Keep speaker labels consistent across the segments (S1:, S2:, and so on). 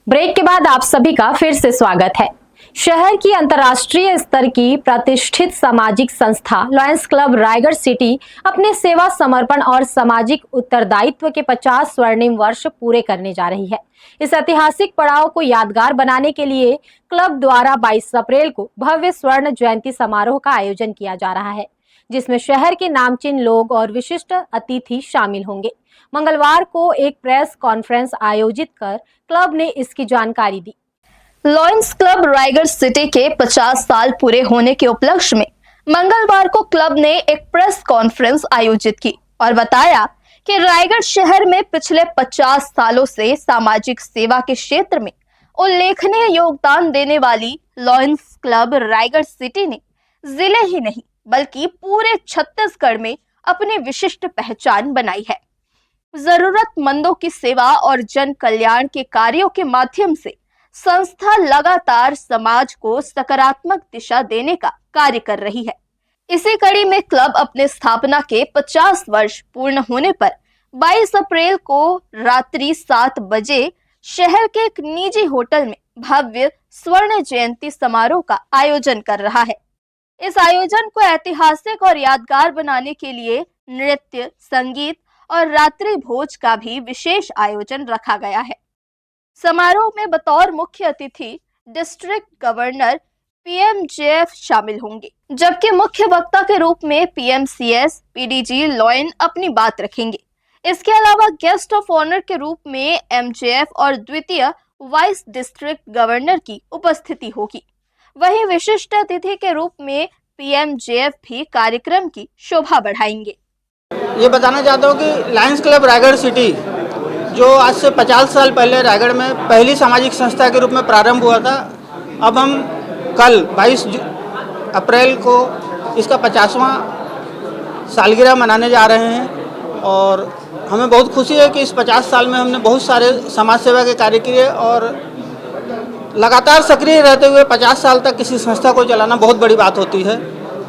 S1: Break के बाद आप सभी का फिर से स्वागत है। शहर की अंतर्राष्ट्रीय स्तर की प्रतिष्ठित सामाजिक संस्था लॉयंस क्लब रायगढ़ सिटी अपने सेवा समर्पण और सामाजिक उत्तरदायित्व के 50 स्वर्णिम वर्ष पूरे करने जा रही है। इस ऐतिहासिक पड़ाव को यादगार बनाने के लिए क्लब द्वारा 22 अप्रैल को भव्य स्वर्ण जयंती समारोह का आयोजन किया जा रहा है, जिसमें शहर के नामचीन लोग और विशिष्ट अतिथि शामिल होंगे। मंगलवार को एक प्रेस कॉन्फ्रेंस आयोजित कर क्लब ने इसकी जानकारी दी।
S2: लॉयंस क्लब रायगढ़ सिटी के 50 साल पूरे होने के उपलक्ष्य में मंगलवार को क्लब ने एक प्रेस कॉन्फ्रेंस आयोजित की और बताया कि रायगढ़ शहर में पिछले 50 सालों से सामाजिक सेवा के क्षेत्र में उल्लेखनीय योगदान देने वाली लॉयंस क्लब रायगढ़ सिटी ने जिले ही नहीं बल्कि पूरे छत्तीसगढ़ में अपनी विशिष्ट पहचान बनाई है। जरूरतमंदों की सेवा और जन कल्याण के कार्यों के माध्यम से संस्था लगातार समाज को सकारात्मक दिशा देने का कार्य कर रही है। इसी कड़ी में क्लब अपने स्थापना के 50 वर्ष पूर्ण होने पर 22 अप्रैल को रात्रि 7 बजे शहर के एक निजी होटल में भव्य स्वर्ण जयंती समारोह का आयोजन कर रहा है। इस आयोजन को ऐतिहासिक और यादगार बनाने के लिए नृत्य, संगीत और रात्रि भोज का भी विशेष आयोजन रखा गया है। समारोह में बतौर मुख्य अतिथि डिस्ट्रिक्ट गवर्नर पीएमजेएफ शामिल होंगे, जबकि मुख्य वक्ता के रूप में पीएमसीएस पीडीजी लॉयन अपनी बात रखेंगे। इसके अलावा गेस्ट ऑफ ऑनर के रूप में एमजेएफ और द्वितीय वाइस डिस्ट्रिक्ट गवर्नर की उपस्थिति होगी। वहीं विशिष्ट अतिथि के रूप में पीएमजेएफ भी कार्यक्रम की शोभा बढ़ाएंगे।
S3: ये बताना चाहता हूँ कि लायंस क्लब रायगढ़ सिटी जो आज से 50 साल पहले रायगढ़ में पहली सामाजिक संस्था के रूप में प्रारंभ हुआ था, अब हम कल 22 अप्रैल को इसका 50वां सालगिरह मनाने जा रहे हैं और हमें बहुत खुशी है कि इस 50 साल में हमने बहुत सारे समाज सेवा के कार्य किए और लगातार सक्रिय रहते हुए 50 साल तक किसी संस्था को चलाना बहुत बड़ी बात होती है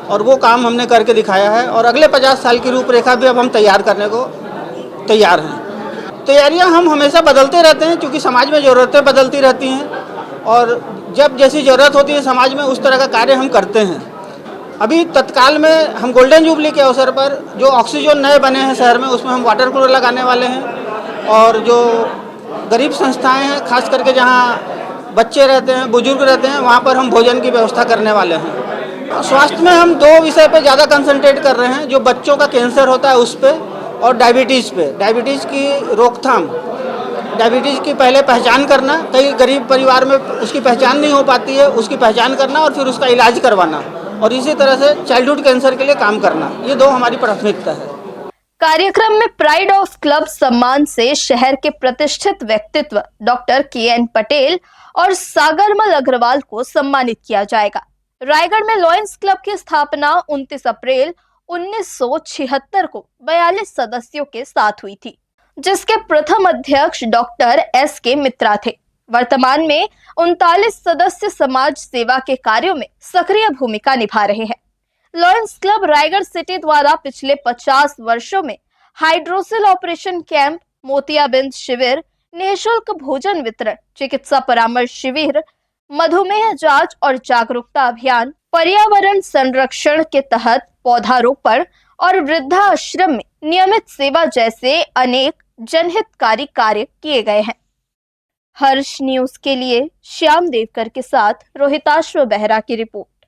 S3: और वो काम हमने करके दिखाया है और अगले 50 साल की रूपरेखा भी अब हम तैयार करने को तैयार हैं। तैयारियां हम हमेशा बदलते रहते हैं क्योंकि समाज में ज़रूरतें बदलती रहती हैं और जब जैसी ज़रूरत होती है समाज में उस तरह का कार्य हम करते हैं। अभी तत्काल में हम गोल्डन जुबली के अवसर पर जो ऑक्सीजन नए बने हैं शहर में, उसमें हम वाटर कूलर लगाने वाले हैं और जो गरीब संस्थाएँ हैं, खास करके जहाँ बच्चे रहते हैं, बुजुर्ग रहते हैं, वहाँ पर हम भोजन की व्यवस्था करने वाले हैं। स्वास्थ्य में हम 2 विषय पे ज़्यादा कंसंट्रेट कर रहे हैं, जो बच्चों का कैंसर होता है उस पे और डायबिटीज़ पे। डायबिटीज़ की रोकथाम, डायबिटीज़ की पहले पहचान करना, कई गरीब परिवार में उसकी पहचान नहीं हो पाती है, उसकी पहचान करना और फिर उसका इलाज करवाना और इसी तरह से चाइल्डहुड कैंसर के लिए काम करना, ये 2 हमारी प्राथमिकता है।
S2: कार्यक्रम में प्राइड ऑफ क्लब सम्मान से शहर के प्रतिष्ठित व्यक्तित्व डॉक्टर केएन पटेल और सागरमल अग्रवाल को सम्मानित किया जाएगा। रायगढ़ में लॉयंस क्लब की स्थापना 29 अप्रैल 1976 को 42 सदस्यों के साथ हुई थी, जिसके प्रथम अध्यक्ष डॉक्टर एस.के. मित्रा थे। वर्तमान में 39 सदस्य समाज सेवा के कार्यों में सक्रिय भूमिका निभा रहे हैं। लॉयंस क्लब रायगढ़ सिटी द्वारा पिछले 50 वर्षों में हाइड्रोसिल ऑपरेशन कैंप, मोतियाबिंद शिविर, निःशुल्क भोजन वितरण, चिकित्सा परामर्श शिविर, मधुमेह जांच और जागरूकता अभियान, पर्यावरण संरक्षण के तहत पौधारोपण और वृद्धाश्रम में नियमित सेवा जैसे अनेक जनहितकारी कार्य किए गए हैं। हर्ष न्यूज के लिए श्याम देवकर के साथ रोहिताश्व बेहरा की रिपोर्ट।